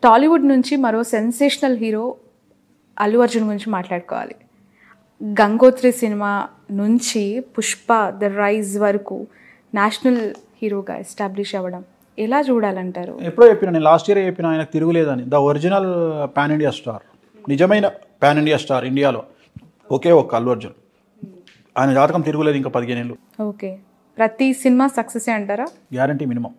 టాలీవుడ్ నుంచి మరో sensational hero Allu Arjun గురించి మాట్లాడుకోవాలి. గంగోత్రి సినిమా నుంచి పుష్ప ద రైజ్ వరకు నేషనల్ హీరోగా ఎస్టాబ్లిష్ అవ్వడం ఎలా చూడాలంటారు? ఎప్పుడో చెప్పిన, నేను లాస్ట్ ఇయర్ చెప్పిన, ఆయనకు తిరుగులేదని. The original pan India star, నిజమైన పాన్ ఇండియా స్టార్ ఇండియాలో ఒకే ఒక్క అల్లు అర్జున్. ఆయన జాతకం తిరుగులేదు ఇంకా 15 ఏళ్ళు. ఓకే, ప్రతి సినిమా సక్సెస్ అంటారా? Guarantee, minimum.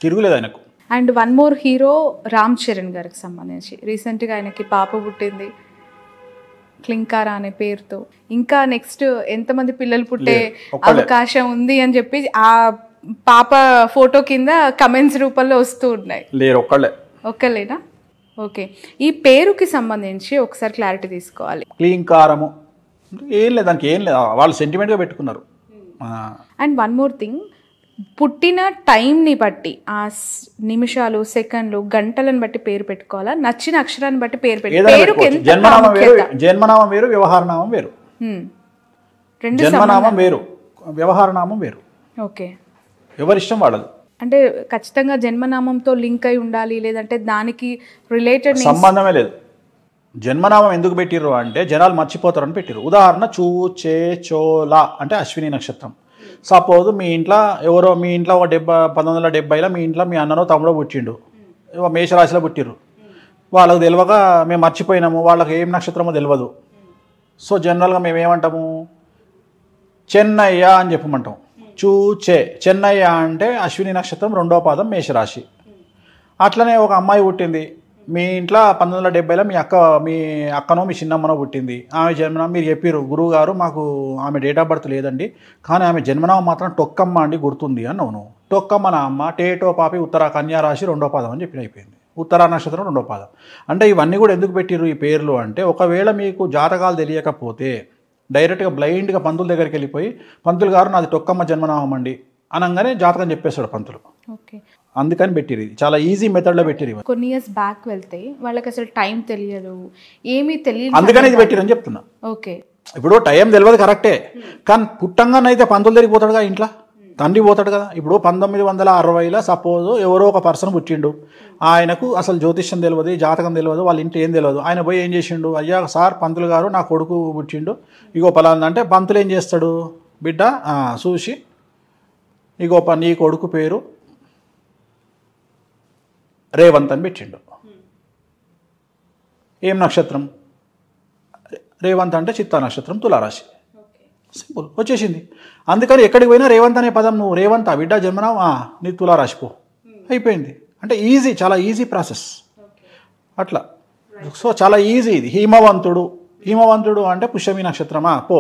తిరుగులేదు ఆయనకు. And one more hero Ram Charan గారికి సంబంధించి రీసెంట్గా ఆయనకి పాప పుట్టింది క్లింకారా అనే పేరుతో. ఇంకా నెక్స్ట్ ఎంతమంది పిల్లలు పుట్టే అవకాశం ఉంది అని చెప్పి ఆ పాప ఫోటో కింద కమెంట్స్ రూపంలో వస్తూ ఉన్నాయి. లేరు, ఒక్కలేనా? ఓకే, ఈ పేరుకి సంబంధించి ఒకసారి క్లారిటీ తీసుకోవాలి. క్లింకారము ఏం లేదు, దానికి ఏం లేదు, వాళ్ళు సెంటిమెంట్గా పెట్టుకున్నారు. అండ్ వన్ మోర్ థింగ్, పుట్టిన టైంని బట్టి ఆ నిమిషాలు, సెకండ్లు, గంటలను బట్టి పేరు పెట్టుకోవాలా? నచ్చిన అక్షరాన్ని బట్టి పేరు పెట్టుకోవాలి. జన్మనామం వేరు, వ్యవహారనామం వేరు. జన్మనామం వేరు, వ్యవహారనామం వేరు. ఓకే, ఎవరిష్టం వాళ్ళది. అంటే ఖచ్చితంగా జన్మనామంతో లింక్ అయి ఉండాలి, లేదంటే దానికి రిలేటెడ్ సంబంధమే లేదు. జన్మనామం ఎందుకు పెట్టిర్రు అంటే జనాలు మర్చిపోతారని పెట్టిర్రు. ఉదాహరణ చూ, చే, చోలా అంటే అశ్విని నక్షత్రం. సపోజ్ మీ ఇంట్లో ఎవరో, మీ ఇంట్లో ఒక 1970లో మీ ఇంట్లో మీ అన్ననో తమ్ముడో పుట్టిండు, మేషరాశిలో పుట్టిర్రు. వాళ్ళకు తెలియక మేము మర్చిపోయినాము, వాళ్ళకి ఏం నక్షత్రమో తెలియదు. సో జనరల్గా మేము ఏమంటాము, చెన్నయ్య అని చెప్పమంటాం. చూచే, చెన్నయ్య అంటే అశ్విని నక్షత్రం, 2వ పాదం, మేషరాశి. అట్లనే ఒక అమ్మాయి పుట్టింది మీ ఇంట్లో 1970లో, మీ అక్కనో మీ చిన్నమ్మనో పుట్టింది. ఆమె జన్మనామం మీరు చెప్పారు, గురువు గారు మాకు ఆమె డేట్ ఆఫ్ బర్త్ లేదండి, కానీ ఆమె జన్మనామం మాత్రం టొక్కమ్మ అండి గుర్తుంది అని. అవును, టొక్కమ్మ నా అమ్మ, టేటో పాపి, ఉత్తర కన్యా రాశి, 2వ పాదం అని చెప్పి అయిపోయింది. ఉత్తరా నక్షత్రం 2వ పాదం. అంటే ఇవన్నీ కూడా ఎందుకు పెట్టిర్రు ఈ పేర్లు అంటే, ఒకవేళ మీకు జాతకాలు తెలియకపోతే డైరెక్ట్గా బ్లైండ్గా పంతుల దగ్గరికి వెళ్ళిపోయి, పంతులు గారు నాది టొక్కమ్మ జన్మనామం అండి అనగానే జాతకం చెప్పేస్తాడు పంతులు. ఓకే, అందుకని పెట్టిరు. చాలా ఈజీ మెథడ్లో పెట్టిరు. కొన్ని ఇయర్స్ బ్యాక్ వెళ్తే వాళ్ళకి అసలు టైం తెలియదు, ఏమీ తెలియదు, అందుకని ఇది పెట్టిరని చెప్తున్నా. ఓకే, ఇప్పుడు టైం తెలియదు కరెక్టే, కానీ పుట్టంగానైతే పంతులు దగ్గరికి పోతాడుగా, ఇంట్లో తండ్రి పోతాడు కదా. ఇప్పుడు 1960లో సపోజ్ ఎవరో ఒక పర్సన్ పుట్టిండు, ఆయనకు అసలు జ్యోతిష్యం తెలియదు, జాతకం తెలియదు, వాళ్ళ ఇంట్లో ఏం తెలియదు. ఆయన పోయి ఏం చేసిండు, అయ్యా సార్ పంతులు గారు నా కొడుకు పుట్టిండు, ఇగో పలానా అంటే పంతులు ఏం చేస్తాడు, బిడ్డ చూసి ఇగో నీ కొడుకు పేరు రేవంత్ అని పెట్టిండు. ఏం నక్షత్రం, రేవంత్ అంటే చిత్తా నక్షత్రం, తులారాశి. సింపుల్, వచ్చేసింది. అందుకని ఎక్కడికి పోయినా రేవంత్ అనే పదం, నువ్వు రేవంత్ బిడ్డ జన్మనామం, నీ తులారాశి పో, అయిపోయింది. అంటే ఈజీ, చాలా ఈజీ ప్రాసెస్ అట్లా. సో చాలా ఈజీ ఇది. హిమవంతుడు అంటే పుష్యమి నక్షత్రమా, పో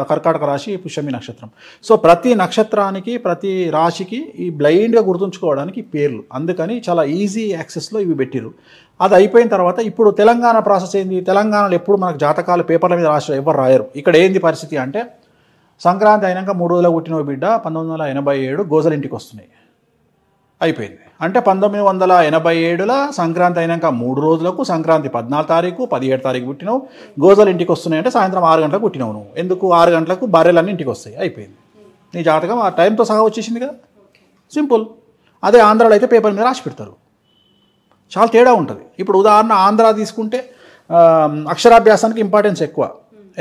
కర్కాటక రాశి, పుష్యమి నక్షత్రం. సో ప్రతి నక్షత్రానికి, ప్రతి రాశికి ఈ బ్లైండ్గా గుర్తుంచుకోవడానికి పేర్లు. అందుకని చాలా ఈజీ యాక్సెస్లో ఇవి పెట్టిరు. అది అయిపోయిన తర్వాత ఇప్పుడు తెలంగాణ ప్రాసెస్ ఏంది, తెలంగాణలో ఎప్పుడు మనకు జాతకాలు పేపర్ల మీద ఎవరు రాయరు. ఇక్కడ ఏంది పరిస్థితి అంటే, సంక్రాంతి అయినాక 3 రోజుల పుట్టిన బిడ్డ 1987 గోజలింటికి వస్తున్నాయి, అయిపోయింది. అంటే 1987లో సంక్రాంతి అయినాక 3 రోజులకు, సంక్రాంతి 14 తారీఖు 17 తారీఖు పుట్టినావు, గోజలు ఇంటికి వస్తున్నాయి అంటే సాయంత్రం 6 గంటలకు పుట్టినావు నువ్వు. ఎందుకు 6 గంటలకు బర్రెలన్నీ ఇంటికి వస్తాయి, అయిపోయింది. నీ జాతకం ఆ టైంతో సహా వచ్చేసింది కదా, సింపుల్. అదే ఆంధ్రాలో అయితే పేపర్ మీద రాసి పెడతారు, చాలా తేడా ఉంటుంది. ఇప్పుడు ఉదాహరణ ఆంధ్ర తీసుకుంటే అక్షరాభ్యాసానికి ఇంపార్టెన్స్ ఎక్కువ.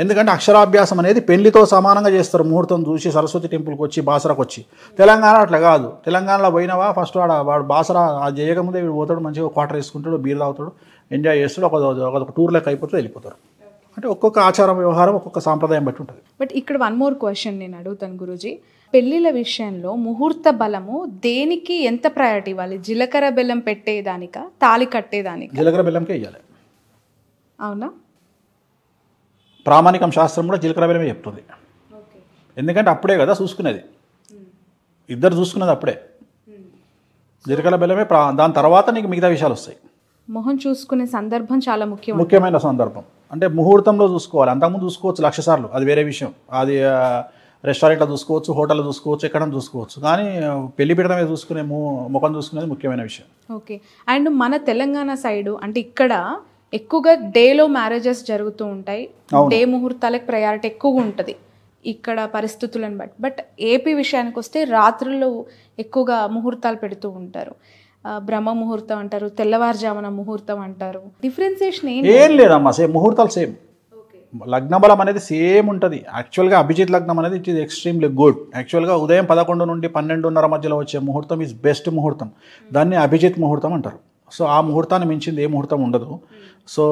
ఎందుకంటే అక్షరాభ్యాసం అనేది పెళ్లితో సమానంగా చేస్తారు, ముహూర్తం చూసి సరస్వతి టెంపుల్కి వచ్చి బాసరాకు వచ్చి. తెలంగాణ అట్లా కాదు. తెలంగాణలో పోయినావా ఫస్ట్ వాడు బాసరా చేయకముందే వీడు పోతాడు, మంచిగా క్వార్టర్ వేసుకుంటాడు, బీర్ తాగుతాడు, ఎంజాయ్ చేస్తాడు, ఒక టూర్ లెక్క అయిపోతే వెళ్ళిపోతారు. అంటే ఒక్కొక్క ఆచారం, వ్యవహారం, ఒక్కొక్క సాంప్రదాయం బట్టి ఉంటుంది. బట్ ఇక్కడ వన్ మోర్ క్వశ్చన్ నేను అడుగుతాను గురూజీ, పెళ్ళిళ్ళ విషయంలో ముహూర్త బలము దేనికి ఎంత ప్రయారిటీ ఇవ్వాలి? జీలకర్ర బెల్లం పెట్టేదానికా, తాళి కట్టేదానికా? జీలకర్ర బెల్లంకే ఇవ్వాలి. అవునా? ప్రామాణికం శాస్త్రం కూడా జీలకర్ర బెల్లమే చెప్తుంది. ఎందుకంటే అప్పుడే కదా చూసుకునేది, ఇద్దరు చూసుకునేది అప్పుడే. జీలకర్ర బెల్లమే దాని తర్వాత నీకు మిగతా విషయాలు వస్తాయి. మొహం చూసుకునే సందర్భం చాలా ముఖ్యమైన సందర్భం. అంటే ముహూర్తంలో చూసుకోవాలి, అంతకుముందు చూసుకోవచ్చు 1,00,000 సార్లు, అది వేరే విషయం. అది రెస్టారెంట్లో చూసుకోవచ్చు, హోటల్లో చూసుకోవచ్చు, ఎక్కడ చూసుకోవచ్చు. కానీ పెళ్లి పీటల మీద చూసుకునే ముఖం చూసుకునేది ముఖ్యమైన విషయం. ఓకే, అండ్ మన తెలంగాణ సైడు అంటే ఇక్కడ ఎక్కువగా డేలో మ్యారేజెస్ జరుగుతూ ఉంటాయి, డే ముహూర్తాలకు ప్రయారిటీ ఎక్కువగా ఉంటుంది ఇక్కడ పరిస్థితులను బట్టి. బట్ ఏపీ విషయానికి వస్తే రాత్రుల్లో ఎక్కువగా ముహూర్తాలు పెడుతూ ఉంటారు. బ్రహ్మ ముహూర్తం అంటారు, తెల్లవారుజామున ముహూర్తం అంటారు. డిఫరెన్సియేషన్ ఏం లేదమ్మా, సేమ్ ముహూర్తాలు సేమ్. లగ్న బలం అనేది సేమ్ ఉంటుంది. యాక్చువల్గా అభిజిత్ లగ్నం అనేది ఇట్ ఈస్ ఎక్స్ట్రీమ్లీ గుడ్. యాక్చువల్గా ఉదయం 11 నుండి 12:30 మధ్యలో వచ్చే ముహూర్తం ఈజ్ బెస్ట్ ముహూర్తం. దాన్ని అభిజిత్ ముహూర్తం అంటారు. సో ఆ ముహూర్తాన్ని మించింది ఏ ముహూర్తం ఉండదు. సో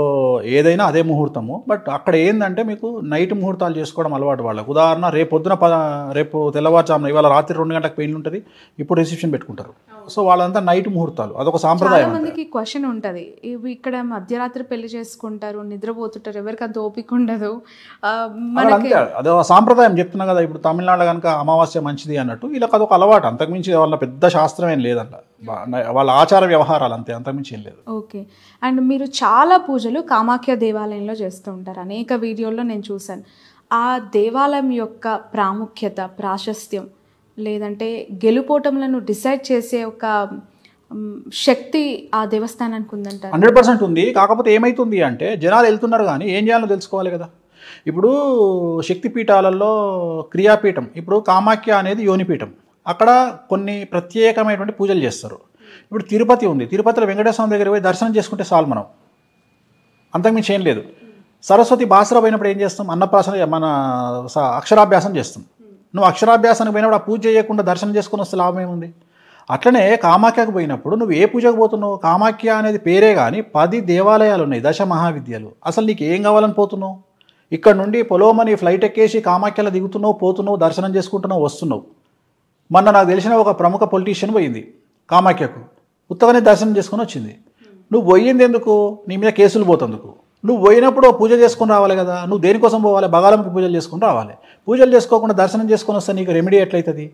ఏదైనా అదే ముహూర్తము. బట్ అక్కడ ఏంటంటే మీకు నైట్ ముహూర్తాలు చేసుకోవడం అలవాటు వాళ్ళకు. ఉదాహరణ రేపు తెల్లవారుజామున, ఇవాళ రాత్రి 2 గంటలకు పెళ్లి ఉంటుంది, ఇప్పుడు రిసెప్షన్ పెట్టుకుంటారు. సో వాళ్ళంతా నైట్ ముహూర్తాలు, అదొక సాంప్రదాయం. మందికి క్వశ్చన్ ఉంటుంది, ఇవి ఇక్కడ మధ్యరాత్రి పెళ్లి చేసుకుంటారు, నిద్రపోతుంటారు, ఎవరికి అంత ఓపిక ఉండదు. అంతే, అదొక సాంప్రదాయం చెప్తున్నా కదా. ఇప్పుడు తమిళనాడు కనుక అమావాస్య మంచిది అన్నట్టు, వీళ్ళకి అదొక అలవాటు. అంతకుమించి వాళ్ళ పెద్ద శాస్త్రం ఏం లేదంట, వాళ్ళ ఆచార వ్యవహారాలు అంతే, అంతకుమించి ఏం లేదు. ఓకే. అండ్ మీరు చాలా పూజలు కామాఖ్య దేవాలయంలో చేస్తూ ఉంటారు. అనేక వీడియోల్లో నేను చూశాను. ఆ దేవాలయం యొక్క ప్రాముఖ్యత, ప్రాశస్త్యం, లేదంటే గెలుపోటములను డిసైడ్ చేసే ఒక శక్తి ఆ దేవస్థానానికి ఉందంటారు? 100% ఉంది. కాకపోతే ఏమైతుంది అంటే జనాలు వెళ్తున్నారు కానీ ఏం చేయాలో తెలుసుకోవాలి కదా. ఇప్పుడు శక్తిపీఠాలలో క్రియాపీఠం, ఇప్పుడు కామాఖ్య అనేది యోనిపీఠం, అక్కడ కొన్ని ప్రత్యేకమైనటువంటి పూజలు చేస్తారు. ఇప్పుడు తిరుపతి ఉంది, తిరుపతిలో వెంకటేశ్వర స్వామి దగ్గర పోయి దర్శనం చేసుకుంటే చాలు, మనం అంతకుమించి ఏం లేదు. సరస్వతి బాసర పోయినప్పుడు ఏం చేస్తాం, అన్నప్రాసన, మన అక్షరాభ్యాసం చేస్తాం. నువ్వు అక్షరాభ్యాసానికి పోయినప్పుడు ఆ పూజ చేయకుండా దర్శనం చేసుకుని వస్తే లాభం ఏముంది? అట్లనే కామాఖ్యకు పోయినప్పుడు నువ్వు ఏ పూజకు పోతున్నావు? కామాఖ్య అనేది పేరే కానీ 10 దేవాలయాలు ఉన్నాయి, 10 మహావిద్యలు. అసలు నీకు ఏం కావాలని పోతున్నావు? ఇక్కడ నుండి పొలోమని ఫ్లైట్ ఎక్కేసి కామాఖ్యలో దిగుతున్నావు, పోతున్నావు, దర్శనం చేసుకుంటున్నావు, వస్తున్నావు. మొన్న నాకు తెలిసిన ఒక ప్రముఖ పొలిటీషియన్ పోయింది కామాఖ్యకు, ఉత్తగానే దర్శనం చేసుకుని వచ్చింది. నువ్వు పోయింది ఎందుకు? నీ మీద కేసులు పోతందుకు. నువ్వు పోయినప్పుడు పూజ చేసుకుని రావాలి కదా. నువ్వు దేనికోసం పోవాలి? బగాలంకి పూజలు చేసుకుని రావాలి. పూజలు చేసుకోకుండా దర్శనం చేసుకొని వస్తే నీకు రెమెడీ ఎట్లయితుంది?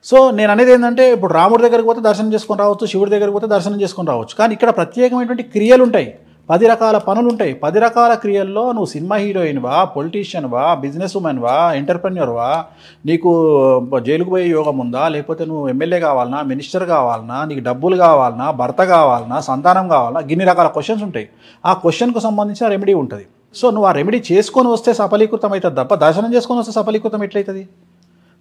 సో నేను అనేది ఏంటంటే, ఇప్పుడు రాముడి దగ్గరికి పోతే దర్శనం చేసుకొని రావచ్చు, శివుడి దగ్గరికి పోతే దర్శనం చేసుకొని రావచ్చు. కానీ ఇక్కడ ప్రత్యేకమైనటువంటి క్రియలు ఉంటాయి, 10 రకాల పనులు ఉంటాయి. 10 రకాల క్రియల్లో నువ్వు సినిమా హీరోయిన్వా, పొలిటీషియన్వా, బిజినెస్ ఉమెన్వా, ఎంటర్ప్రెన్యూర్వా, నీకు జైలుకు పోయే యోగం ఉందా, లేకపోతే నువ్వు ఎమ్మెల్యే కావాలన్నా, మినిస్టర్ కావాలన్నా, నీకు డబ్బులు కావాలన్నా, భర్త కావాలన్నా, సంతానం కావాలన్నా, ఇన్ని రకాల క్వశ్చన్స్ ఉంటాయి. ఆ క్వశ్చన్కు సంబంధించిన రెమెడీ ఉంటుంది. సో నువ్వు ఆ రెమెడీ చేసుకొని వస్తే సఫలీకృతం అవుతుంది తప్ప దర్శనం చేసుకొని వస్తే సఫలీకృతం ఎట్లయితుంది?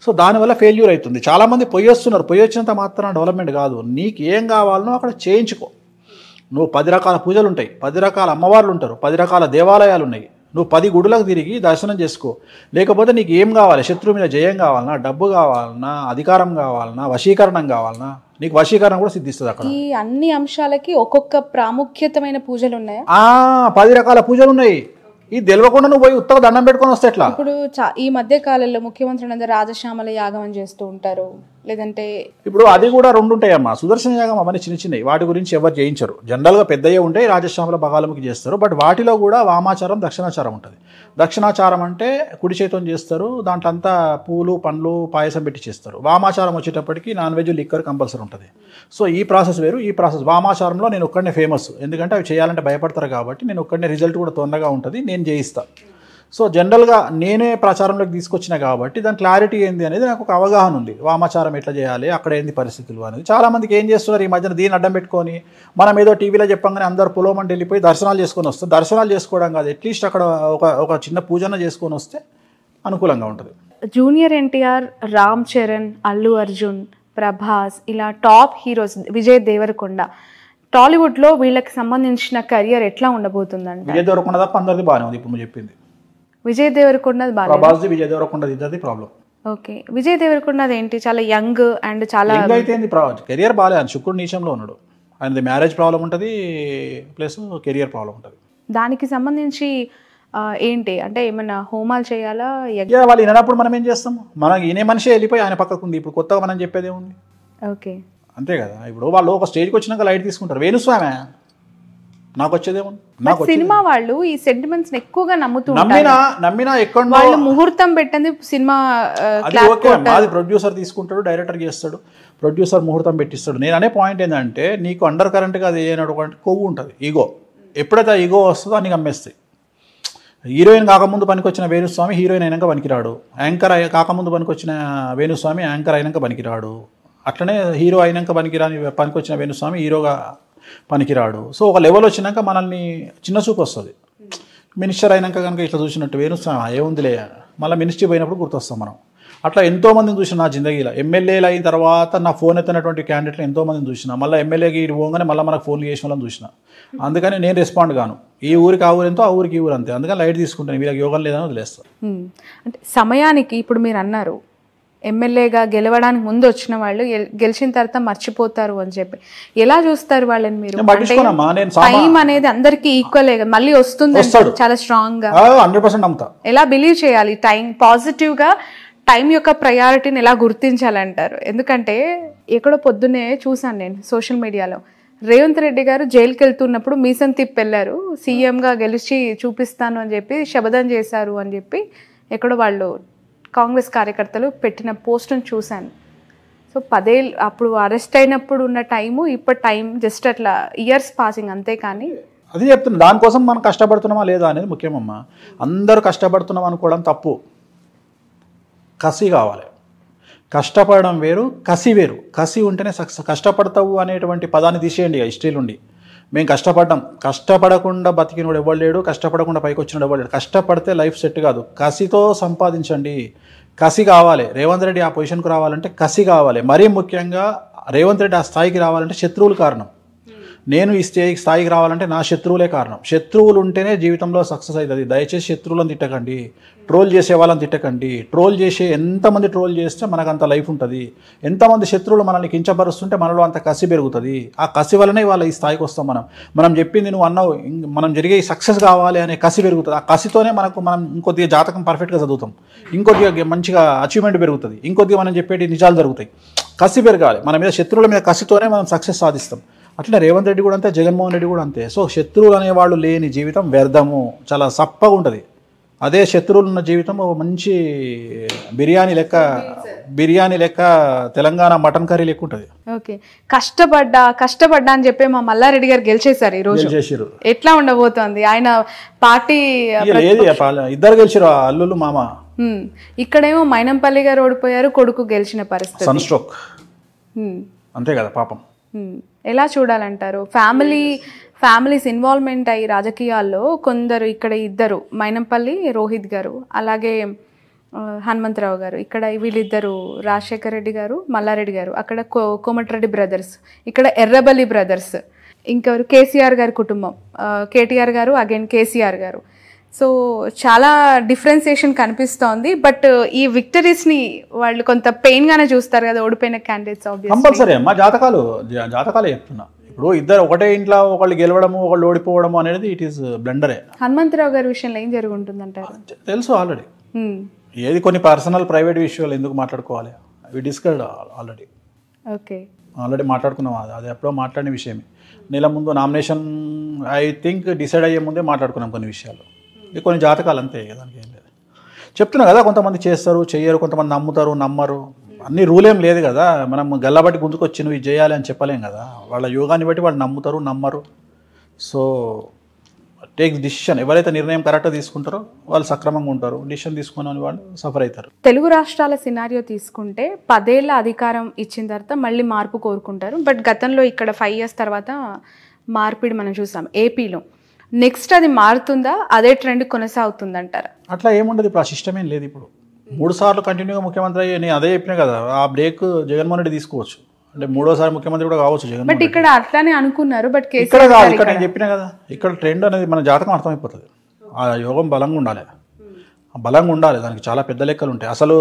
సో దానివల్ల ఫెయిల్యూర్ అవుతుంది. చాలామంది పొయ్యి వస్తున్నారు, పొయ్యి వచ్చినంత మాత్రం డెవలప్మెంట్ కాదు. నీకు ఏం కావాలనో అక్కడ చేయించుకో. నువ్వు 10 రకాల పూజలు ఉంటాయి, 10 రకాల అమ్మవార్లు ఉంటారు, 10 రకాల దేవాలయాలు ఉన్నాయి. నువ్వు 10 గుడులకు తిరిగి దర్శనం చేసుకో. లేకపోతే నీకు ఏం కావాలి? శత్రువు మీద జయం కావాలన్నా, డబ్బు కావాలన్నా, అధికారం కావాలన్నా, వశీకరణం కావాలన్నా, నీకు వశీకరణ కూడా సిద్ధిస్తుంది అక్కడ. ఈ అన్ని అంశాలకి ఒక్కొక్క ప్రాముఖ్యతమైన పూజలు ఉన్నాయా? 10 రకాల పూజలు ఉన్నాయి. ఇది తెలియకుండా నువ్వు పోయి ఉత్తగా దండం పెట్టుకొని వస్తే ఎట్లా? ఇప్పుడు ఈ మధ్య కాలంలో ముఖ్యమంత్రులు అందరూ రాజశ్యామల యాగం అని చేస్తూ ఉంటారు, లేదంటే ఇప్పుడు అది కూడా 2 ఉంటాయమ్మా. సుదర్శన యాగం అవన్నీ చిన్న చిన్నవి, వాటి గురించి ఎవరు చేయించరు. జనరల్గా పెద్దయ్యే ఉంటాయి, రాజశ్యామల బగాలముకి చేస్తారు. బట్ వాటిలో కూడా వామాచారం, దక్షిణాచారం ఉంటుంది. దక్షిణాచారం అంటే కుడి చేతితో చేస్తారు, దాంట్లో అంతా పూలు, పండ్లు, పాయసం పెట్టి చేస్తారు. వామాచారం వచ్చేటప్పటికి నాన్ వెజ్, లిక్కర్ కంపల్సరీ ఉంటుంది. సో ఈ ప్రాసెస్ వేరు, ఈ ప్రాసెస్. వామాచారంలో నేను ఒక్కడనే ఫేమస్, ఎందుకంటే అవి చేయాలంటే భయపడతారు కాబట్టి నేను ఒక్కడనే, రిజల్ట్ కూడా తొందరగా ఉంటుంది, నేను చేయిస్తాను. సో జనరల్గా నేనే ప్రచారంలోకి తీసుకొచ్చిన కాబట్టి దాని క్లారిటీ ఏంది అనేది నాకు ఒక అవగాహన ఉంది. వామాచారం ఎట్లా చేయాలి, అక్కడ ఏంది పరిస్థితులు అనేది. చాలామందికి ఏం చేస్తున్నారు ఈ మధ్యన, దీన్ని అడ్డం పెట్టుకొని మనం ఏదో టీవీలో చెప్పంగానే అందరు పొలోమంటే వెళ్ళిపోయి దర్శనాలు చేసుకొని వస్తారు. దర్శనాలు చేసుకోవడం కాదు, అట్లీస్ట్ అక్కడ ఒక చిన్న పూజన చేసుకొని వస్తే అనుకూలంగా ఉంటుంది. జూనియర్ ఎన్టీఆర్, రామ్ చరణ్, అల్లు అర్జున్, ప్రభాస్, ఇలా టాప్ హీరోస్, విజయ్ దేవరకొండ, టాలీవుడ్లో వీళ్ళకి సంబంధించిన కెరియర్ ఎట్లా ఉండబోతుందంటే? విజయ్ దేవరకొండ తప్ప అందరిది బాగానే ఉంది. ఇప్పుడు నువ్వు చెప్పింది విజయ్ దేవరకొండది బాగా, ప్రభాస్ది, విజయ్ దేవరకొండది ఇద్దరిది ప్రాబ్లం. ఓకే. విజయ్ దేవరకొండది ఏంటి, చాలా యంగ్ అండ్ చాలా అయితే కెరియర్ బాగాలేదు. ఆయన శుక్రుడు నీచంలో ఉన్నాడు, ఆయనది మ్యారేజ్ ప్రాబ్లం ఉంటుంది ప్లస్ కెరియర్ ప్రాబ్లం ఉంటుంది. దానికి సంబంధించి ఏంటి అంటే ఏమైనా హోమాలు చేయాలా? వాళ్ళు వినప్పుడు మనం ఏం చేస్తాం? మనకి ఈయన మనిషి వెళ్ళిపోయి ఆయన పక్కకు ఉంది, ఇప్పుడు కొత్తగా మనం చెప్పేది ఏముంది? ఓకే, అంతే కదా. ఇప్పుడు వాళ్ళు ఒక స్టేజ్కి వచ్చినాక లైట్ తీసుకుంటారు. వేణుస్వామి నాకు వచ్చేదేమో, నాకు సినిమా వాళ్ళు ఈ సెంటిమెంట్స్ ఎక్కువగా నమ్మినా ఎక్కడ వాళ్ళు ముహూర్తం పెట్టింది సినిమా. అది ప్రొడ్యూసర్ తీసుకుంటాడు, డైరెక్టర్ చేస్తాడు, ప్రొడ్యూసర్ ముహూర్తం పెట్టిస్తాడు. నేను అనే పాయింట్ ఏంటంటే, నీకు అండర్ కరెంట్గా అది ఏనటువంటి కొవ్వు ఉంటుంది, ఈగో. ఎప్పుడైతే ఆ ఈగో వస్తుందో అన్ని అమ్మేస్తాయి. హీరోయిన్ కాకముందు పనికొచ్చిన వేణుస్వామి హీరోయిన్ అయినాక పనికిరాడు, యాంకర్ కాకముందు పనికొచ్చిన వేణుస్వామి యాంకర్ అయినాక పనికిరాడు, అట్లనే హీరో అయినాక పనికొచ్చిన వేణుస్వామి హీరోగా పనికిరాడు. సో ఒక లెవెల్ వచ్చినాక మనల్ని చిన్న చూపు వస్తుంది. మినిస్టర్ అయినాక కనుక ఇట్లా చూసినట్టు వేణుస్వామి ఏముందిలే, మళ్ళీ మినిస్ట్రీ పోయినప్పుడు గుర్తొస్తాం మనం. అట్లా ఎంతోమందిని చూసిన నా జిందగీలో. ఎమ్మెల్యేలు అయిన తర్వాత నా ఫోన్ ఎత్తినటువంటి క్యాండిడేట్లు ఎంతోమందిని చూసిన. మళ్ళీ ఎమ్మెల్యేకి ఇటు పోగానే మళ్ళీ మనకు ఫోన్లు చేసిన వాళ్ళని చూసిన. అందుకని నేను రెస్పాండ్ కాను. ఈ ఊరికి ఆ ఊరు ఎంతో, ఆ ఊరికి ఈ ఊరు అంతే. అందుకని లైట్ తీసుకుంటాను. వీళ్ళకి యోగం లేదని వదిలేస్తాను. అంటే సమయానికి ఇప్పుడు మీరు అన్నారు ఎమ్మెల్యేగా గెలవడానికి ముందు వచ్చిన వాళ్ళు గెలిచిన తర్వాత మర్చిపోతారు అని చెప్పి, ఎలా చూస్తారు వాళ్ళని మీరు? టైం అనేది అందరికి ఈక్వల్, మళ్ళీ వస్తుంది చాలా స్ట్రాంగ్ గా 100% నమ్ముతా. ఎలా బిలీవ్ చేయాలి టైం పాజిటివ్ గా, టైం యొక్క ప్రయారిటీని ఎలా గుర్తించాలంటారు? ఎందుకంటే ఎక్కడో పొద్దున్నే చూసాను నేను సోషల్ మీడియాలో, రేవంత్ రెడ్డి గారు జైలుకి వెళ్తున్నప్పుడు మీసం తిప్పి వెళ్ళారు, సీఎంగా గెలిచి చూపిస్తాను అని చెప్పి శపథం చేశారు అని చెప్పి ఎక్కడో వాళ్ళు కాంగ్రెస్ కార్యకర్తలు పెట్టిన పోస్టును చూశాను. సో 10 ఏళ్ళు అప్పుడు అరెస్ట్ అయినప్పుడు ఉన్న టైము ఇప్పుడు టైం జస్ట్ అట్లా ఇయర్స్ పాసింగ్ అంతే. కానీ అది చెప్తున్నా, దానికోసం మనం కష్టపడుతున్నామా లేదా అనేది ముఖ్యమమ్మా. అందరూ కష్టపడుతున్నాం అనుకోవడం తప్పు. కసి కావాలి. కష్టపడడం వేరు, కసి వేరు. కసి ఉంటేనే సక్సెస్. కష్టపడతావు అనేటువంటి పదాన్ని తీసేయండి హిస్టరీ నుండి. మేము కష్టపడ్డాం. కష్టపడకుండా బతికినోడు ఎవరు లేడు, కష్టపడకుండా పైకి వచ్చినోడు ఎవరు లేడు. కష్టపడితే లైఫ్ సెట్ కాదు. కసితో సంపాదించండి. కసి కావాలి. రేవంత్ రెడ్డి ఆ పొజిషన్కు రావాలంటే కసి కావాలి. మరీ ముఖ్యంగా రేవంత్ రెడ్డి ఆ స్థాయికి రావాలంటే శత్రువులు కారణం. నేను ఈ స్థాయికి రావాలంటే నా శత్రువులే కారణం. శత్రువులు ఉంటేనే జీవితంలో సక్సెస్ అవుతుంది. దయచేసి శత్రువులను తిట్టకండి, ట్రోల్ చేసే వాళ్ళని తిట్టకండి. ట్రోల్ చేసే ఎంతమంది ట్రోల్ చేస్తే మనకు అంత లైఫ్ ఉంటుంది. ఎంతమంది శత్రువులు మనల్ని కించపరుస్తుంటే మనలో అంత కసి పెరుగుతుంది. ఆ కసి వల్లనే వాళ్ళ ఈ స్థాయికి వస్తాం. మనం చెప్పింది నువ్వు అన్నావు, మనం జరిగే సక్సెస్ కావాలి అనే కసి పెరుగుతుంది. ఆ కసితోనే మనం ఇంకొద్దిగా జాతకం పర్ఫెక్ట్గా చదువుతాం, ఇంకొద్దిగా మంచిగా అచీవ్మెంట్ పెరుగుతుంది, ఇంకొద్దిగా మనం చెప్పేటి నిజాలు జరుగుతాయి. కసి పెరగాలి మన మీద. శత్రువుల మీద కసితోనే మనం సక్సెస్ సాధిస్తాం. అట్లా రేవంత్ రెడ్డి కూడా అంతే, జగన్మోహన్ రెడ్డి కూడా అంతే. సో శత్రువులు అనేవాళ్ళు లేని జీవితం వ్యర్థము, చాలా సప్పగా ఉంటుంది. అదే శత్రువులు ఉన్న జీవితం మంచి బిర్యానీ లెక్క తెలంగాణ మటన్ కర్రీ లెక్క ఉంటుంది. ఓకే, కష్టపడ్డా అని చెప్పి మా మల్లారెడ్డి గారు గెలిచేశారు ఈ రోజు. ఎట్లా ఉండబోతోంది ఆయన పార్టీ? ఇద్దరు గెలిచారు, అల్లులు మామ. ఇక్కడేమో మైనంపల్లి గారు ఓడిపోయారు, కొడుకు గెలిచిన పరిస్థితి. సన్ స్ట్రోక్ అంతే కదా పాపం. ఎలా చూడాలంటారు? ఫ్యామిలీస్ ఇన్వాల్వ్మెంట్ అయ్యి రాజకీయాల్లో కొందరు, ఇక్కడ ఇద్దరు మైనంపల్లి రోహిత్ గారు, అలాగే హనుమంతరావు గారు, ఇక్కడ వీళ్ళిద్దరు రాజశేఖర్ రెడ్డి గారు, మల్లారెడ్డి గారు, అక్కడ కోమటిరెడ్డి బ్రదర్స్, ఇక్కడ ఎర్రబల్లి బ్రదర్స్, ఇంకెవరు కేసీఆర్ గారి కుటుంబం, కేటీఆర్ గారు అగైన్ కేసీఆర్ గారు. సో చాలా డిఫరెన్సియేషన్ కనిపిస్తోంది. బట్ ఈ విక్టరీస్ని వాళ్ళు కొంత పెయిన్గానే చూస్తారు కదా ఓడిపోయిన క్యాండిడేట్స్. కంపల్సరీ అమ్మా, జాతకాలే చెప్తున్నా. ఇప్పుడు ఇద్దరు ఒకటే ఇంట్లో ఒకళ్ళు గెలవడము ఒకళ్ళు ఓడిపోవడము అనేది ఇట్ ఈస్ బ్లండరే. హనుమంతరావు గారి విషయంలో ఏం జరుగుంటుందంటారు? తెలుసు ఆల్రెడీ. ఏది కొన్ని పర్సనల్ ప్రైవేట్ విషయాలు ఎందుకు మాట్లాడుకోవాలి? అవి డిస్కస్డ్ ఆల్రెడీ. ఓకే, ఆల్రెడీ మాట్లాడుకున్నాం. అది ఎప్పుడో మాట్లాడిన విషయమే. నెల ముందు నామినేషన్ ఐ థింక్ డిసైడ్ అయ్యే ముందే మాట్లాడుకున్నాం కొన్ని విషయాలు. ఇది కొన్ని జాతకాలు అంతే, దానికి ఏం లేదు. చెప్తున్నా కదా, కొంతమంది చేస్తారు చెయ్యరు, కొంతమంది నమ్ముతారు నమ్మరు. అన్ని రూల్ ఏం లేదు కదా. మనం గల్లబట్టి గుంజుకొచ్చి నువ్వు ఇది చేయాలి అని చెప్పలేం కదా. వాళ్ళ యోగాన్ని బట్టి వాళ్ళు నమ్ముతారు నమ్మరు. So take decision. ఎవరైతే నిర్ణయం కరెక్ట్గా తీసుకుంటారో వాళ్ళు సక్రమంగా ఉంటారు. డిసిషన్ తీసుకుని వాళ్ళు సఫర్ అవుతారు. తెలుగు రాష్ట్రాల సినారియో తీసుకుంటే 10 ఏళ్ళ అధికారం ఇచ్చిన తర్వాత మళ్ళీ మార్పు కోరుకుంటారు. బట్ గతంలో ఇక్కడ 5 years తర్వాత మార్పిడి మనం చూసాం ఏపీలో. నెక్స్ట్ అది మారుతుందా, అదే ట్రెండ్ కొనసాగుతుందంటారా? అట్లా ఏముండదు. ఇప్పుడు ఆ సిస్టమ్ ఏం లేదు. ఇప్పుడు 3 సార్లు కంటిన్యూగా ముఖ్యమంత్రి అయ్యి, నేను అదే చెప్పినా కదా, ఆ బ్రేక్ జగన్మోహన్ రెడ్డి తీసుకోవచ్చు. అంటే 3వ ముఖ్యమంత్రి కూడా కావచ్చు జగన్. బట్ ఇక్కడ అట్లానే అనుకున్నారు. బట్ ఇక్కడ కాదు, ఇక్కడ నేను చెప్పినా కదా, ఇక్కడ ట్రెండ్ అనేది మన జాతకం అర్థమైపోతుంది. ఆ యోగం బలంగా ఉండాలి, బలంగా ఉండాలి. దానికి చాలా పెద్ద లెక్కలు ఉంటాయి. అసలు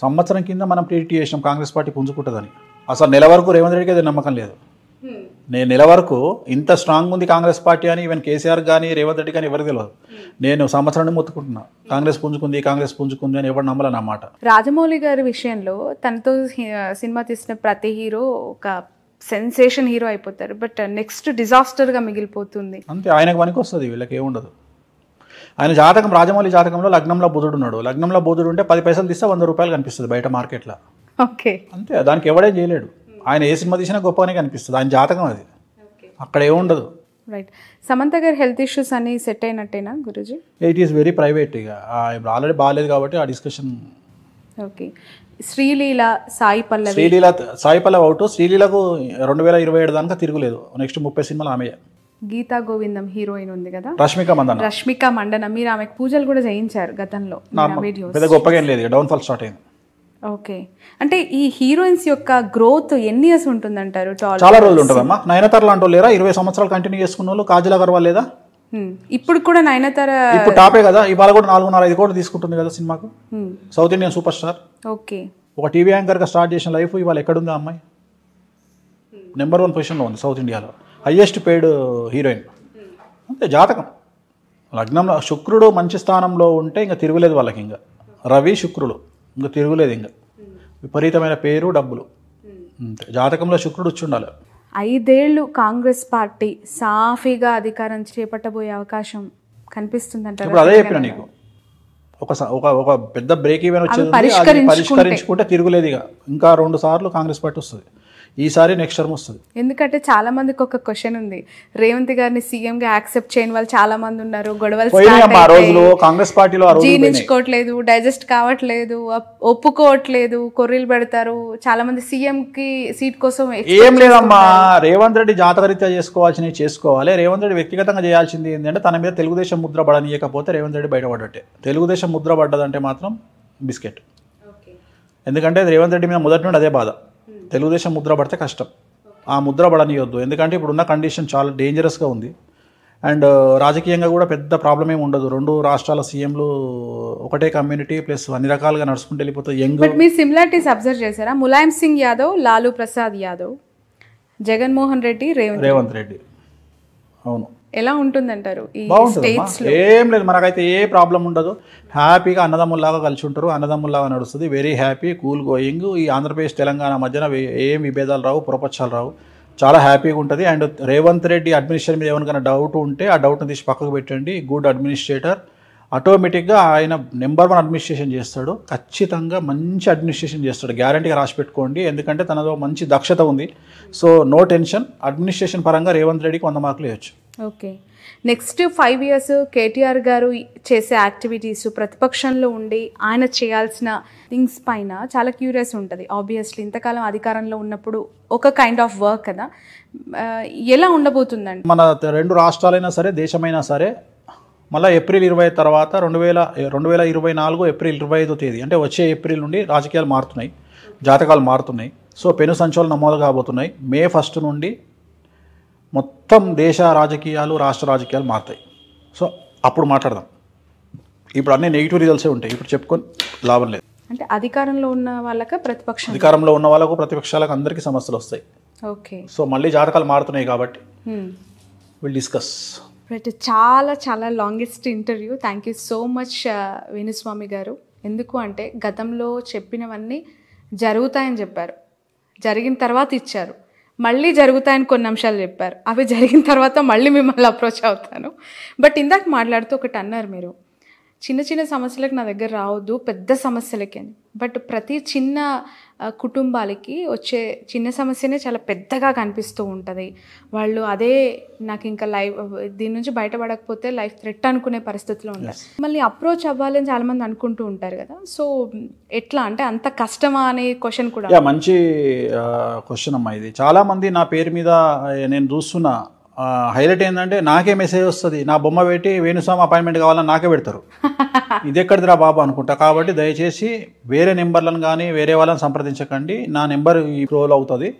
సంవత్సరం కింద మనం ప్రిడిక్ట్ చేసినాం కాంగ్రెస్ పార్టీ పుంజుకుంటుందని. అసలు నెల వరకు రేవంత్ రెడ్డికి అది నమ్మకం లేదు. నేను నెల వరకు ఇంత స్ట్రాంగ్ ఉంది కాంగ్రెస్ పార్టీ అని ఈవెన్ కేసీఆర్ కానీ రేవంత్ రెడ్డి కానీ ఎవరికి తెలియదు. నేను సంవత్సరాన్ని మొత్తుకుంటున్నా కాంగ్రెస్ పుంజుకుంది అని ఎవరు నమ్మలే అన్నమాట. రాజమౌళి గారి విషయంలో తనతో సినిమా తీసిన ప్రతి హీరో ఒక సెన్సేషన్ హీరో అయిపోతారు. బట్ నెక్స్ట్ డిజాస్టర్గా మిగిలిపోతుంది. అంతే, ఆయనకు పనికి వస్తుంది, వీళ్ళకి ఏముండదు. ఆయన జాతకం, రాజమౌళి జాతకంలో లగ్నంలో బుధుడు ఉన్నాడు. లగ్నంలో బుధుడు ఉంటే 10 పైసలు తీస్తే 100 రూపాయలు కనిపిస్తుంది బయట మార్కెట్లో. ఓకే, అంతే, దానికి ఎవడేం చేయలేడు. ఆయన ఏ సినిమా తీసినా గొప్పగానే కనిపిస్తుంది. ఆయన జాతకం అది, అక్కడ ఏముండదు. రైట్. సమంత గారి హెల్త్ ఇష్యూస్ అన్ని సెట్ అయినట్టేనా Guruji? It is very private. ఇక ఇప్పుడు ఆల్రెడీ బాగాలేదు కాబట్టి ఆ discussion. Okay. Sreeleela Sai Pallavi out. శ్రీలీలకు 2027 దాకా తిరుగులేదు. నెక్స్ట్ 30 సినిమాలు ఆమె. గీతా గోవిందం హీరోయిన్ ఉంది కదా, రష్మిక మండన. మీరు ఆమెకు పూజలు కూడా చేయించారు గతంలో. పెద్ద గొప్పగా ఏం లేదు, డౌన్ ఫాల్ స్టార్ట్ అయింది. ఓకే, అంటే ఈ హీరోయిన్స్ యొక్క గ్రోత్ ఎన్ని ఇయర్స్ ఉంటుందంటారు? చాలా రోజులు ఉంటుందమ్మా. నయనతార లాంటి వాళ్ళు లేరా 20 సంవత్సరాలు కంటిన్యూ చేసుకున్న వాళ్ళు? కాజల్ అగర్వాల్ లేదా? ఇప్పుడు కూడా నయనతార ఇప్పుడు టాపే కదా, ఇవాళ కూడా 4.5 కోట్లు తీసుకుంటుంది కదా సినిమాకు. South Indian super star. Okay, ఒక టీవీ యాంకర్గా స్టార్ట్ చేసిన లైఫ్ ఇవాళ ఎక్కడుంది ఆ అమ్మాయి? నెంబర్ 1 పొజిషన్లో ఉంది సౌత్ ఇండియాలో, హైయెస్ట్ పెయిడ్ హీరోయిన్. అంతే, జాతకం. లగ్నంలో శుక్రుడు మంచి స్థానంలో ఉంటే ఇంకా తిరుగులేదు వాళ్ళకి. ఇంకా రవి శుక్రుడు ఇంకా తిరుగులేదు. ఇంకా విపరీతమైన పేరు, డబ్బులు. అంతే, జాతకంలో శుక్రుడు వచ్చి ఉండాలి. 5 ఏళ్ళు కాంగ్రెస్ పార్టీ సాఫీగా అధికారం చేపట్టబోయే అవకాశం కనిపిస్తుందంటారు? ఇప్పుడు అదే చెప్పిన నీకు, ఒక పెద్ద బ్రేక్ ఈవెన్ వచ్చేది, పరిష్కరించుకుంటే తిరుగులేదు. ఇక ఇంకా 2 సార్లు కాంగ్రెస్ పార్టీ వస్తుంది. ఈసారి నెక్స్ట్ టర్మ్ వస్తుంది. ఎందుకంటే చాలా మందికి ఒక క్వశ్చన్ ఉంది, రేవంత్ గారిని సీఎం గా యాక్సెప్ట్ చేయని వాళ్ళు చాలా మంది ఉన్నారు. గొడవలు కాంగ్రెస్ పార్టీలో జీర్ణించుకోవట్లేదు, డైజెస్ట్ కావట్లేదు, ఒప్పుకోవట్లేదు, కొర్రీలు పెడతారు. చాలా మంది సీఎం కి సీట్ కోసం ఏం లేదమ్మా. రేవంత్ రెడ్డి జాతకరీత్యా చేసుకోవాల్సినవి చేసుకోవాలి. రేవంత్ రెడ్డి వ్యక్తిగతంగా చేయాల్సింది ఏంటంటే తన మీద తెలుగుదేశం ముద్ర పడనీయకపోతే రేవంత్ రెడ్డి బయటపడ్డట్టే. తెలుగుదేశం ముద్ర పడ్డదంటే మాత్రం బిస్కెట్. ఎందుకంటే రేవంత్ రెడ్డి మీద మొదటి నుండి అదే బాధ, తెలుగుదేశం ముద్ర పడితే కష్టం. ఆ ముద్ర పడనియొద్దు. ఎందుకంటే ఇప్పుడున్న కండిషన్ చాలా డేంజరస్గా ఉంది. అండ్ రాజకీయంగా కూడా పెద్ద ప్రాబ్లం ఏమి ఉండదు. 2 రాష్ట్రాల సీఎంలు ఒకటే కమ్యూనిటీ ప్లస్ అన్ని రకాలుగా నడుచుకుంటూ వెళ్ళిపోతే యంగ్. బట్ మీరు సిమిలారిటీస్ అబ్జర్వ్ చేశారా? ములాయం సింగ్ యాదవ్, లాలూ ప్రసాద్ యాదవ్, జగన్మోహన్ రెడ్డి, రేవంత్ రెడ్డి. అవును, ఎలా ఉంటుందంటారు ఈ స్టేట్స్ లో? ఏం లేదు, మనకైతే ఏ ప్రాబ్లం ఉండదు. హ్యాపీగా అన్నదమ్ముల్లాగా కలిసి ఉంటారు, అన్నదమ్ముల్లాగా నడుస్తుంది. Very happy, cool going. ఈ ఆంధ్రప్రదేశ్ తెలంగాణ మధ్యన ఏం విభేదాలు రావు, పొరపక్షాలు రావు. చాలా హ్యాపీగా ఉంటుంది. అండ్ రేవంత్ రెడ్డి అడ్మినిస్ట్రేషన్ మీద ఎవరికైనా డౌట్ ఉంటే ఆ డౌట్ని తీసి పక్కకు పెట్టండి. గుడ్ అడ్మినిస్ట్రేటర్, ఆటోమేటిక్గా ఆయన నెంబర్ 1 అడ్మినిస్ట్రేషన్ చేస్తాడు. ఖచ్చితంగా మంచి అడ్మినిస్ట్రేషన్ చేస్తాడు, గ్యారంటీగా రాసి పెట్టుకోండి. ఎందుకంటే తనలో మంచి దక్షత ఉంది. So no tension. అడ్మినిస్ట్రేషన్ పరంగా రేవంత్ రెడ్డికి 100 మార్కులు ఇవ్వచ్చు. ఓకే, నెక్స్ట్ 5 years కేటీఆర్ గారు చేసే యాక్టివిటీస్, ప్రతిపక్షంలో ఉండి ఆయన చేయాల్సిన థింగ్స్ పైన చాలా క్యూరియస్ ఉంటుంది. ఆబ్వియస్లీ ఇంతకాలం అధికారంలో ఉన్నప్పుడు ఒక కైండ్ ఆఫ్ వర్క్ కదా, ఎలా ఉండబోతుందండి? మన 2 రాష్ట్రాలైనా సరే, దేశమైనా సరే, మళ్ళీ ఏప్రిల్ 20 తర్వాత 2024 ఏప్రిల్ 25వ తేదీ అంటే వచ్చే ఏప్రిల్ నుండి రాజకీయాలు మారుతున్నాయి, జాతకాలు మారుతున్నాయి. సో పెను సంచలనం నమోదు కాబోతున్నాయి. మే 1 నుండి మొత్తం దేశ రాజకీయాలు, రాష్ట్ర రాజకీయాలు మారుతాయి. సో అప్పుడు మాట్లాడదాం. ఇప్పుడు అన్ని నెగిటివ్ రిజల్ట్సే ఉంటాయి. ఇప్పుడు చెప్పుకొని లాభం లేదు. అంటే అధికారంలో ఉన్న వాళ్ళకి, ప్రతిపక్షం అధికారంలో ఉన్న వాళ్ళకు, ప్రతిపక్షాలకు అందరికీ సమస్యలు వస్తాయి. ఓకే, సో మళ్ళీ జాతకాలు మారుతున్నాయి కాబట్టి విల్ డిస్కస్. బట్ చాలా చాలా longest interview. Thank you so much Venu Swamy గారు. ఎందుకు అంటే గతంలో చెప్పినవన్నీ జరుగుతాయని చెప్పారు, జరిగిన తర్వాత ఇచ్చారు. మళ్ళీ జరుగుతాయని కొన్ని అంశాలు చెప్పారు, అవి జరిగిన తర్వాత మళ్ళీ మిమ్మల్ని అప్రోచ్ అవుతాను. బట్ ఇందాక మాట్లాడుతూ ఒకటి అన్నారు మీరు, చిన్న చిన్న సమస్యలకు నా దగ్గర రావద్దు, పెద్ద సమస్యలకి అని. బట్ ప్రతి చిన్న కుటుంబాలకి వచ్చే చిన్న సమస్యనే చాలా పెద్దగా కనిపిస్తూ ఉంటుంది. వాళ్ళు అదే నాకు ఇంకా దీని నుంచి బయటపడకపోతే లైఫ్ థ్రెట్ అనుకునే పరిస్థితిలో ఉంటారు. మళ్ళీ అప్రోచ్ అవ్వాలి అని చాలామంది అనుకుంటూ ఉంటారు కదా. సో ఎట్లా అంటే అంత కష్టమా అనే క్వశ్చన్ కూడా. మంచి క్వశ్చన్ అమ్మా ఇది. చాలామంది నా పేరు మీద నేను చూస్తున్నా హైలైట్ ఏంటంటే నాకే మెసేజ్ వస్తుంది, నా బొమ్మ పెట్టి వేణుస్వామి అపాయింట్మెంట్ కావాలని నాకే పెడతారు. ఇది ఎక్కడిదిరా బాబు అనుకుంటా. కాబట్టి దయచేసి వేరే నెంబర్లను కానీ వేరే వాళ్ళని సంప్రదించకండి. నా నెంబర్ ఈ రోల్ అవుతుంది.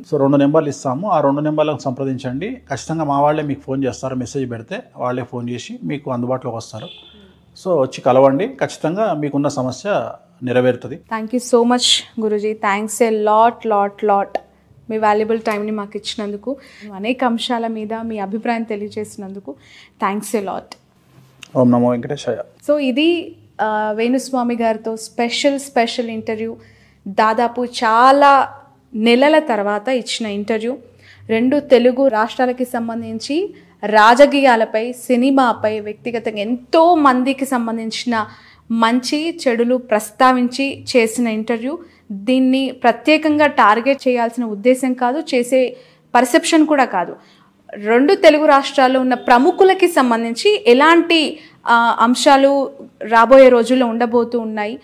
సో 2 నెంబర్లు ఇస్తాము, ఆ 2 నెంబర్లను సంప్రదించండి. ఖచ్చితంగా మా వాళ్ళే మీకు ఫోన్ చేస్తారు. మెసేజ్ పెడితే వాళ్ళే ఫోన్ చేసి మీకు అందుబాటులోకి వస్తారు. సో వచ్చి కలవండి, ఖచ్చితంగా మీకున్న సమస్య నెరవేరుతుంది. Thank you so much Guruji. Thanks a lot. Me valuable టైంని మాకు ఇచ్చినందుకు, అనేక అంశాల మీద మీ అభిప్రాయం తెలియజేసినందుకు thanks a lot. Om Namo Venkatesaya. So ఇది వేణుస్వామి గారితో స్పెషల్ ఇంటర్వ్యూ. దాదాపు చాలా నెలల తర్వాత ఇచ్చిన ఇంటర్వ్యూ. 2 తెలుగు రాష్ట్రాలకి సంబంధించి రాజకీయాలపై, సినిమాపై, వ్యక్తిగతంగా ఎంతో మందికి సంబంధించిన మంచి చెడులు ప్రస్తావించి చేసిన ఇంటర్వ్యూ. దీన్ని ప్రత్యేకంగా టార్గెట్ చేయాల్సిన ఉద్దేశం కాదు, చేసే పర్సెప్షన్ కూడా కాదు. 2 తెలుగు రాష్ట్రాల్లో ఉన్న ప్రముఖులకి సంబంధించి ఎలాంటి అంశాలు రాబోయే రోజుల్లో ఉండబోతూ ఉన్నాయి,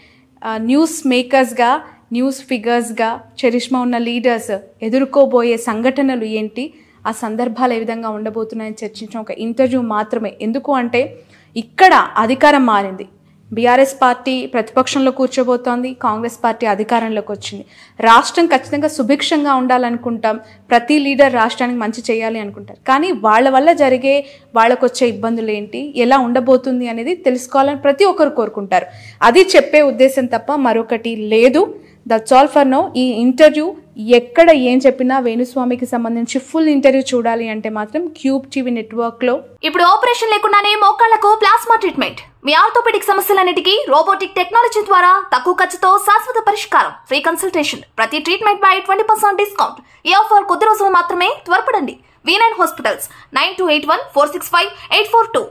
న్యూస్ మేకర్స్గా, న్యూస్ ఫిగర్స్గా చరిష్మా ఉన్న లీడర్స్ ఎదుర్కోబోయే సంఘటనలు ఏంటి, ఆ సందర్భాలు ఏ విధంగా ఉండబోతున్నాయని చర్చించిన ఒక ఇంటర్వ్యూ మాత్రమే. ఎందుకు అంటే ఇక్కడ అధికారం మారింది, బీఆర్ఎస్ పార్టీ ప్రతిపక్షంలో కూర్చోబోతోంది, కాంగ్రెస్ పార్టీ అధికారంలోకి వచ్చింది. రాష్ట్రం ఖచ్చితంగా సుభిక్షంగా ఉండాలనుకుంటాం, ప్రతి లీడర్ రాష్ట్రానికి మంచి చేయాలి అనుకుంటారు. కానీ వాళ్ళ వల్ల జరిగే వాళ్ళకు వచ్చే ఇబ్బందులు ఏంటి, ఎలా ఉండబోతుంది అనేది తెలుసుకోవాలని ప్రతి ఒక్కరు కోరుకుంటారు. అది చెప్పే ఉద్దేశం తప్ప మరొకటి లేదు. That's all for now. ఈ ఇంటర్వ్యూ ఎక్కడ ఏం చెప్పినా వేణుస్వామికి సంబంధించి ఫుల్ ఇంటర్వ్యూ చూడాలి అంటే మాత్రం క్యూబ్ టీవీ నెట్వర్క్లో. ఇప్పుడు ఆపరేషన్ లేకుండానే మోకాళ్లకు ప్లాస్మా ట్రీట్మెంట్, మీ ఆర్థోపెడిక్ సమస్యలన్నిటికీ రోబోటిక్ టెక్నాలజీ ద్వారా తక్కువ ఖర్చుతో శాశ్వత పరిష్కారం, ఫ్రీ కన్సల్టేషన్, ప్రతి ట్రీట్మెంట్ పై 20% డిస్కౌంట్. ఈ ఆఫర్ కొద్ది రోజులు మాత్రమే, త్వరపడండి. V9 hospitals 9281465842.